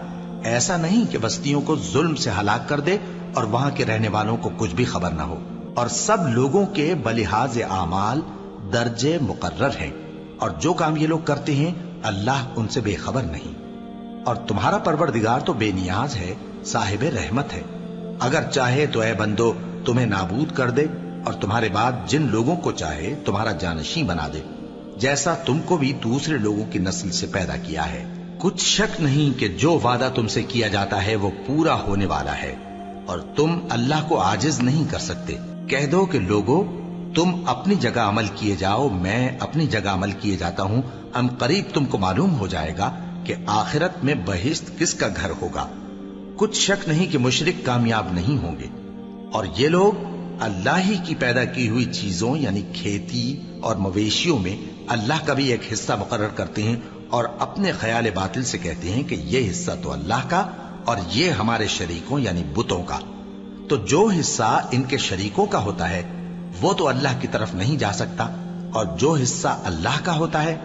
ایسا نہیں کہ بستیوں کو ظلم سے ہلاک کر دے اور وہاں کے رہنے والوں کو کچھ بھی خبر نہ ہو، اور سب لوگوں کے بلحاظ اعمال درجے مقرر ہیں، اور جو کام یہ لوگ کرتے ہیں اللہ ان سے بے خبر نہیں۔ اور تمہارا پروردگار تو بے نیاز ہے، صاحب رحمت ہے، اگر چاہے تو اے بندو تمہیں نابود کر دے اور تمہارے بعد جن لوگوں کو چاہے تمہارا جانشین بنا دے، جیسا تم کو بھی دوسرے لوگوں کی نسل سے پیدا کیا ہے۔ کچھ شک نہیں کہ جو وعدہ تم سے کیا جاتا ہے وہ پورا ہونے والا ہے، اور تم اللہ کو عاجز نہیں کر سکتے۔ کہہ دو کہ لوگو تم اپنی جگہ عمل کیے جاؤ، میں اپنی جگہ عمل کیے جاتا ہوں، ان قریب تم کو معلوم ہو جائے گا کہ آخرت میں بہشت کس کا گھر ہوگا۔ کچھ شک نہیں کہ مشرک کامیاب نہیں ہوں گے۔ اور یہ لوگ اللہ ہی کی پیدا کی ہوئی چیزوں یعنی کھیتی اور مویشیوں میں اللہ کا بھی ایک حصہ مقرر کرتے ہیں اور اپنے خیال باطل سے کہتے ہیں کہ یہ حصہ تو اللہ کا اور یہ ہمارے شریکوں یعنی بتوں کا۔ تو جو حصہ ان کے شریکوں کا ہوتا ہے وہ تو اللہ کی طرف نہیں جا سکتا، اور جو حصہ اللہ کا ہوتا ہے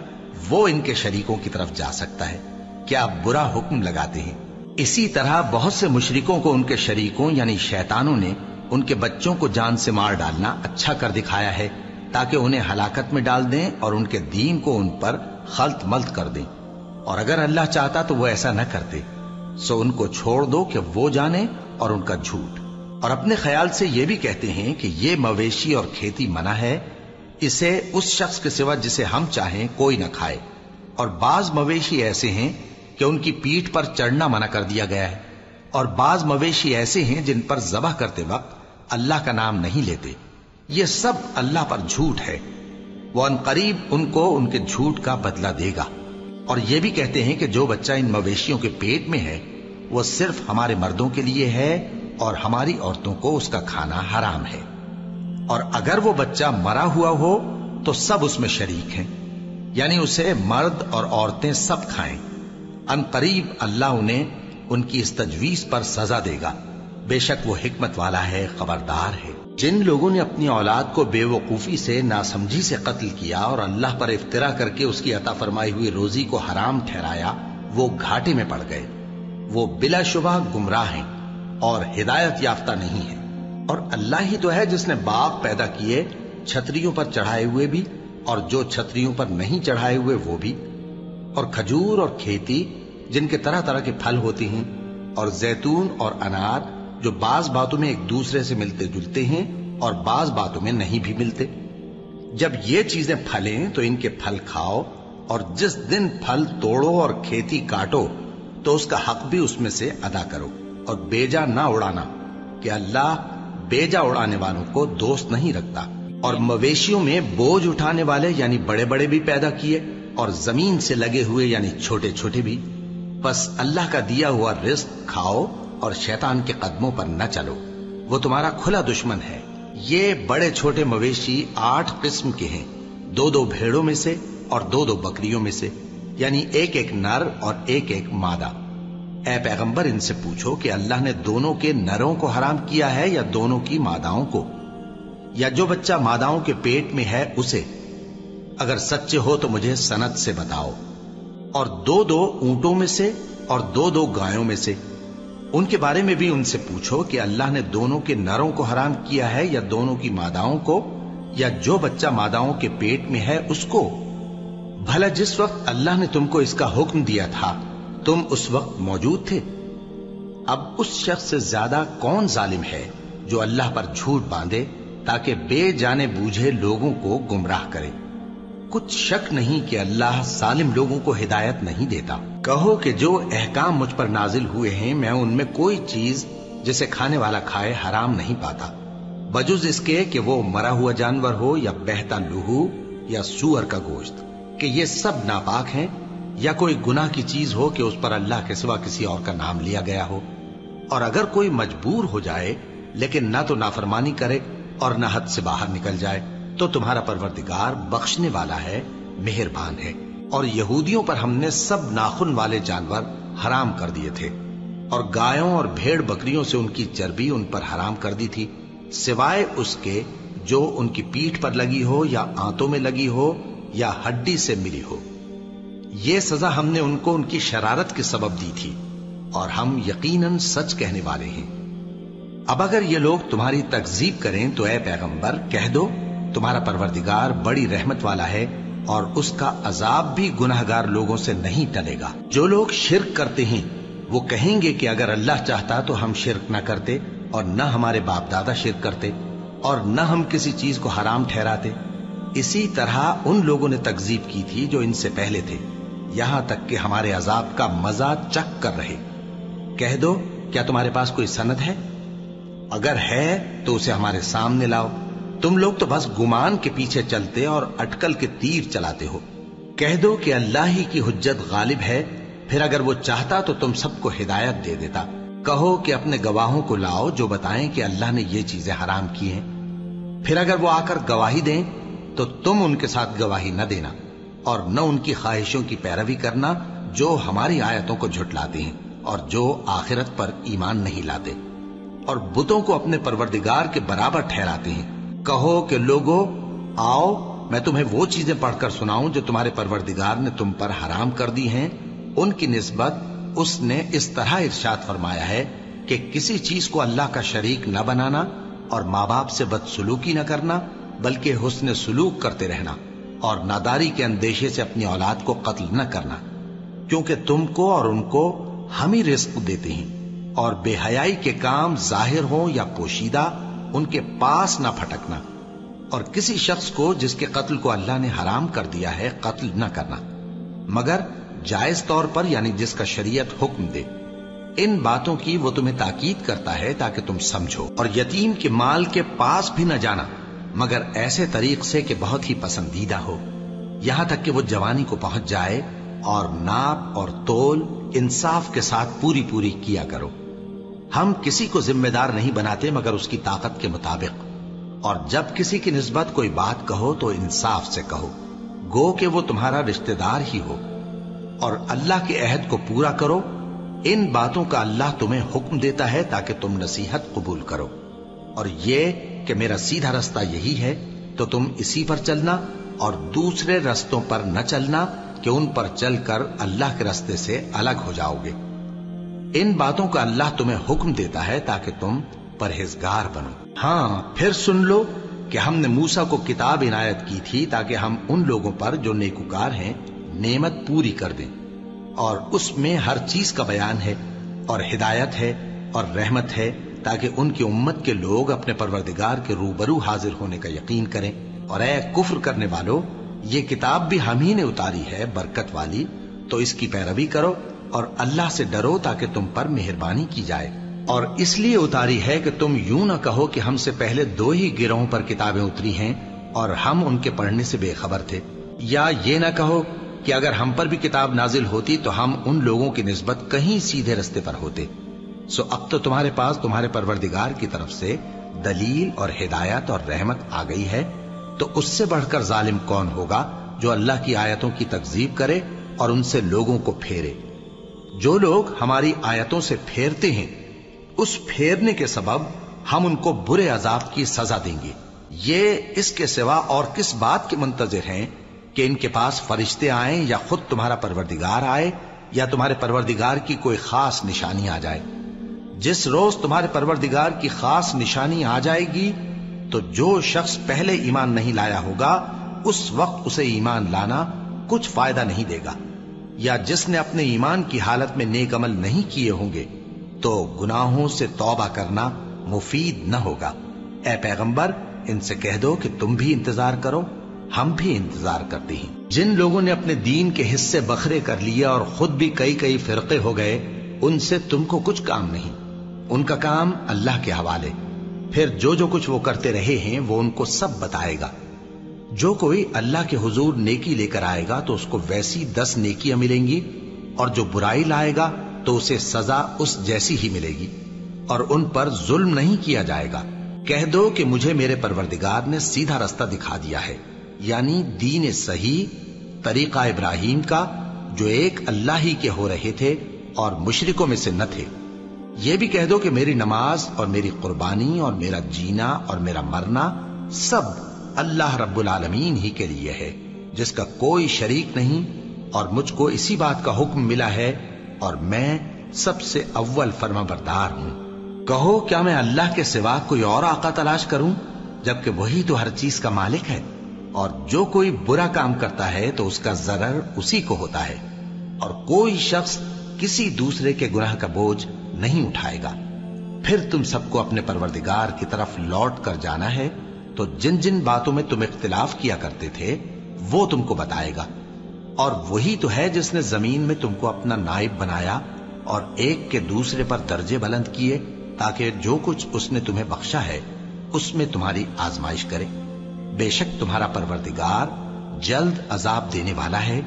وہ ان کے شریکوں کی طرف جا سکتا ہے۔ کیا برا حکم لگاتے ہیں؟ اسی طرح بہت سے مشرکوں کو ان کے شریکوں یعنی شیطانوں نے ان کے بچوں کو جان سے مار ڈالنا اچھا کر دکھایا ہے تاکہ انہیں ہلاکت میں ڈال دیں اور ان کے دین کو ان پر خلط ملط کر دیں، اور اگر اللہ چاہتا تو وہ ایسا نہ کرتے۔ سو ان کو چھوڑ دو کہ وہ جانے اور ان کا جھوٹ۔ اور اپنے خیال سے یہ بھی کہتے ہیں کہ یہ مویشی اور کھیتی منع ہے، اسے اس شخص کے سوا جسے ہم چاہیں کوئی نہ کھائے، اور بعض مویشی ایسے ہیں کہ ان کی پیٹھ پر چڑھنا منع کر دیا گیا ہے، اور بعض مویشی ایسے ہیں جن پر ذبح کرتے وقت اللہ کا نام نہیں لیتے۔ یہ سب اللہ پر جھوٹ ہے، وہ ان قریب ان کو ان کے جھوٹ کا بدلہ دے گا۔ اور یہ بھی کہتے ہیں کہ جو بچہ ان مویشیوں کے پیٹ میں ہے وہ صرف ہمارے مردوں کے لیے ہے اور ہماری عورتوں کو اس کا کھانا حرام ہے، اور اگر وہ بچہ مرا ہوا ہو تو سب اس میں شریک ہیں، یعنی اسے مرد اور عورتیں سب کھائیں۔ ان قریب اللہ انہیں ان کی اس تجویز پر سزا دے گا، بے شک وہ حکمت والا ہے، خبردار ہے۔ جن لوگوں نے اپنی اولاد کو بے وقوفی سے ناسمجھی سے قتل کیا اور اللہ پر افترا کر کے اس کی عطا فرمائی ہوئی روزی کو حرام ٹھہرایا، وہ گھاٹے میں پڑ گئے، وہ بلا شبہ گمراہ ہیں اور ہدایت یافتہ نہیں ہیں۔ اور اللہ ہی تو ہے جس نے باغ پیدا کیے، چھتریوں پر چڑھائے ہوئے بھی اور جو چھتریوں پر نہیں چڑھائے ہوئے وہ بھی، اور کھجور اور کھیتی جن کے طرح طرح کے پھل ہوتے ہیں، اور زیتون اور انار جو بعض باتوں میں ایک دوسرے سے ملتے جلتے ہیں اور بعض باتوں میں نہیں بھی ملتے۔ جب یہ چیزیں پھلیں تو ان کے پھل کھاؤ اور جس دن پھل توڑو اور کھیتی کاٹو تو اس کا حق بھی اس میں سے ادا کرو، اور بیجا نہ اڑانا کہ اللہ بیجا اڑانے والوں کو دوست نہیں رکھتا۔ اور مویشیوں میں بوجھ اٹھانے والے یعنی بڑے بڑے بھی پیدا کیے، اور زمین سے لگے ہوئے یعنی چھوٹے چھوٹے بھی۔ بس اللہ کا دیا ہوا رزق کھاؤ اور شیطان کے قدموں پر نہ چلو، وہ تمہارا کھلا دشمن ہے۔ یہ بڑے چھوٹے مویشی 8 قسم کے ہیں، 2 بھیڑوں میں سے اور 2 بکریوں میں سے، یعنی ایک نر اور ایک مادہ۔ اے پیغمبر ان سے پوچھو کہ اللہ نے دونوں کے نروں کو حرام کیا ہے یا دونوں کی ماداؤں کو، یا جو بچہ ماداؤں کے پیٹ میں ہے اسے؟ اگر سچے ہو تو مجھے سند سے بتاؤ۔ اور 2 اونٹوں میں سے اور 2 گایوں میں سے، ان کے بارے میں بھی ان سے پوچھو کہ اللہ نے دونوں کے نروں کو حرام کیا ہے یا دونوں کی ماداؤں کو، یا جو بچہ ماداؤں کے پیٹ میں ہے اس کو؟ بھلا جس وقت اللہ نے تم کو اس کا حکم دیا تھا تم اس وقت موجود تھے؟ اب اس شخص سے زیادہ کون ظالم ہے جو اللہ پر جھوٹ باندھے تاکہ بے جانے بوجھے لوگوں کو گمراہ کرے؟ کچھ شک نہیں کہ اللہ ظالم لوگوں کو ہدایت نہیں دیتا۔ کہو کہ جو احکام مجھ پر نازل ہوئے ہیں میں ان میں کوئی چیز جسے کھانے والا کھائے حرام نہیں پاتا، بجز اس کے کہ وہ مرا ہوا جانور ہو یا بہتا لہو یا سور کا گوشت، کہ یہ سب ناپاک ہیں، یا کوئی گناہ کی چیز ہو کہ اس پر اللہ کے سوا کسی اور کا نام لیا گیا ہو۔ اور اگر کوئی مجبور ہو جائے لیکن نہ تو نافرمانی کرے اور نہ حد سے باہر نکل جائے تو تمہارا پروردگار بخشنے والا ہے، مہربان ہے۔ اور یہودیوں پر ہم نے سب ناخن والے جانور حرام کر دیے تھے، اور گایوں اور بھیڑ بکریوں سے ان کی چربی ان پر حرام کر دی تھی، سوائے اس کے جو ان کی پیٹھ پر لگی ہو یا آنتوں میں لگی ہو یا ہڈی سے ملی ہو۔ یہ سزا ہم نے ان کو ان کی شرارت کے سبب دی تھی، اور ہم یقیناً سچ کہنے والے ہیں۔ اب اگر یہ لوگ تمہاری تکذیب کریں تو اے پیغمبر کہہ دو تمہارا پروردگار بڑی رحمت والا ہے، اور اس کا عذاب بھی گناہگار لوگوں سے نہیں ٹلے گا۔ جو لوگ شرک کرتے ہیں وہ کہیں گے کہ اگر اللہ چاہتا تو ہم شرک نہ کرتے، اور نہ ہمارے باپ دادا شرک کرتے، اور نہ ہم کسی چیز کو حرام ٹھہراتے۔ اسی طرح ان لوگوں نے تکذیب کی تھی جو ان سے پہلے تھے، یہاں تک کہ ہمارے عذاب کا مزہ چکھ کر رہے۔ کہہ دو کیا تمہارے پاس کوئی سند ہے؟ اگر ہے تو اسے ہمارے سامنے لاؤ۔ تم لوگ تو بس گمان کے پیچھے چلتے اور اٹکل کے تیر چلاتے ہو۔ کہہ دو کہ اللہ ہی کی حجت غالب ہے، پھر اگر وہ چاہتا تو تم سب کو ہدایت دے دیتا۔ کہو کہ اپنے گواہوں کو لاؤ جو بتائیں کہ اللہ نے یہ چیزیں حرام کی ہیں، پھر اگر وہ آ کر گواہی دیں تو تم ان کے ساتھ گواہی نہ دینا، اور نہ ان کی خواہشوں کی پیروی کرنا جو ہماری آیتوں کو جھٹلاتے ہیں اور جو آخرت پر ایمان نہیں لاتے، اور بتوں کو اپنے پروردگار کے برابر ٹھہراتے ہیں۔ کہو کہ لوگو آؤ میں تمہیں وہ چیزیں پڑھ کر سناؤں جو تمہارے پروردگار نے تم پر حرام کر دی ہیں۔ ان کی نسبت اس نے اس طرح ارشاد فرمایا ہے کہ کسی چیز کو اللہ کا شریک نہ بنانا، اور ماں باپ سے بدسلوکی نہ کرنا بلکہ حسن سلوک کرتے رہنا، اور ناداری کے اندیشے سے اپنی اولاد کو قتل نہ کرنا، کیونکہ تم کو اور ان کو ہم ہی رزق دیتے ہیں۔ اور بے حیائی کے کام ظاہر ہوں یا پوشیدہ ان کے پاس نہ پھٹکنا، اور کسی شخص کو جس کے قتل کو اللہ نے حرام کر دیا ہے قتل نہ کرنا، مگر جائز طور پر یعنی جس کا شریعت حکم دے۔ ان باتوں کی وہ تمہیں تاکید کرتا ہے تاکہ تم سمجھو۔ اور یتیم کے مال کے پاس بھی نہ جانا مگر ایسے طریق سے کہ بہت ہی پسندیدہ ہو، یہاں تک کہ وہ جوانی کو پہنچ جائے، اور ناپ اور تول انصاف کے ساتھ پوری پوری کیا کرو۔ ہم کسی کو ذمہ دار نہیں بناتے مگر اس کی طاقت کے مطابق، اور جب کسی کی نسبت کوئی بات کہو تو انصاف سے کہو، گو کہ وہ تمہارا رشتہ دار ہی ہو، اور اللہ کے عہد کو پورا کرو۔ ان باتوں کا اللہ تمہیں حکم دیتا ہے تاکہ تم نصیحت قبول کرو، اور یہ کہ میرا سیدھا رستہ یہی ہے تو تم اسی پر چلنا، اور دوسرے رستوں پر نہ چلنا کہ ان پر چل کر اللہ کے رستے سے الگ ہو جاؤ گے۔ ان باتوں کا اللہ تمہیں حکم دیتا ہے تاکہ تم پرہیزگار بنو۔ ہاں پھر سن لو کہ ہم نے موسیٰ کو کتاب عنایت کی تھی تاکہ ہم ان لوگوں پر جو نیکوکار ہیں نعمت پوری کر دیں، اور اس میں ہر چیز کا بیان ہے، اور ہدایت ہے اور رحمت ہے، تاکہ ان کی امت کے لوگ اپنے پروردگار کے روبرو حاضر ہونے کا یقین کریں۔ اور اے کفر کرنے والو، یہ کتاب بھی ہم ہی نے اتاری ہے برکت والی، تو اس کی پیروی کرو اور اللہ سے ڈرو تاکہ تم پر مہربانی کی جائے۔ اور اس لیے اتاری ہے کہ تم یوں نہ کہو کہ ہم سے پہلے 2 ہی گروہوں پر کتابیں اتری ہیں اور ہم ان کے پڑھنے سے بے خبر تھے، یا یہ نہ کہو کہ اگر ہم پر بھی کتاب نازل ہوتی تو ہم ان لوگوں کی نسبت کہیں سیدھے رستے پر ہوتے۔ سو اب تو تمہارے پاس تمہارے پروردگار کی طرف سے دلیل اور ہدایت اور رحمت آ گئی ہے، تو اس سے بڑھ کر ظالم کون ہوگا جو اللہ کی آیتوں کی تکذیب کرے اور ان سے لوگوں کو پھیرے۔ جو لوگ ہماری آیتوں سے پھیرتے ہیں، اس پھیرنے کے سبب ہم ان کو برے عذاب کی سزا دیں گے۔ یہ اس کے سوا اور کس بات کے منتظر ہیں کہ ان کے پاس فرشتے آئیں یا خود تمہارا پروردگار آئے یا تمہارے پروردگار کی کوئی خاص نشانی آ جائے؟ جس روز تمہارے پروردگار کی خاص نشانی آ جائے گی تو جو شخص پہلے ایمان نہیں لایا ہوگا اس وقت اسے ایمان لانا کچھ فائدہ نہیں دے گا، یا جس نے اپنے ایمان کی حالت میں نیک عمل نہیں کیے ہوں گے تو گناہوں سے توبہ کرنا مفید نہ ہوگا۔ اے پیغمبر، ان سے کہہ دو کہ تم بھی انتظار کرو، ہم بھی انتظار کرتے ہیں۔ جن لوگوں نے اپنے دین کے حصے بکھرے کر لیے اور خود بھی کئی فرقے ہو گئے، ان سے تم کو کچھ کام نہیں، ان کا کام اللہ کے حوالے۔ پھر جو کچھ وہ کرتے رہے ہیں وہ ان کو سب بتائے گا۔ جو کوئی اللہ کے حضور نیکی لے کر آئے گا تو اس کو ویسی 10 نیکیاں ملیں گی، اور جو برائی لائے گا تو اسے سزا اس جیسی ہی ملے گی، اور ان پر ظلم نہیں کیا جائے گا۔ کہہ دو کہ مجھے میرے پروردگار نے سیدھا رستہ دکھا دیا ہے، یعنی دین صحیح، طریقہ ابراہیم کا، جو ایک اللہ ہی کے ہو رہے تھے اور مشرکوں میں سے نہ تھے۔ یہ بھی کہہ دو کہ میری نماز اور میری قربانی اور میرا جینا اور میرا مرنا سب اللہ رب العالمین ہی کے لیے ہے، جس کا کوئی شریک نہیں، اور مجھ کو اسی بات کا حکم ملا ہے اور میں سب سے اول فرما بردار ہوں۔ کہو کیا میں اللہ کے سوا کوئی اور آقا تلاش کروں جبکہ وہی تو ہر چیز کا مالک ہے؟ اور جو کوئی برا کام کرتا ہے تو اس کا ضرر اسی کو ہوتا ہے، اور کوئی شخص کسی دوسرے کے گناہ کا بوجھ نہیں اٹھائے گا۔ پھر تم سب کو اپنے پروردگار کی طرف لوٹ کر جانا ہے، تو جن جن باتوں میں تم اختلاف کیا کرتے تھے وہ تم کو بتائے گا۔ اور وہی تو ہے جس نے زمین میں تم کو اپنا نائب بنایا اور ایک کے دوسرے پر درجے بلند کیے، تاکہ جو کچھ اس نے تمہیں بخشا ہے اس میں تمہاری آزمائش کرے۔ بے شک تمہارا پروردگار جلد عذاب دینے والا ہے،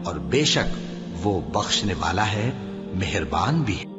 اور بے شک وہ بخشنے والا ہے، مہربان بھی ہے۔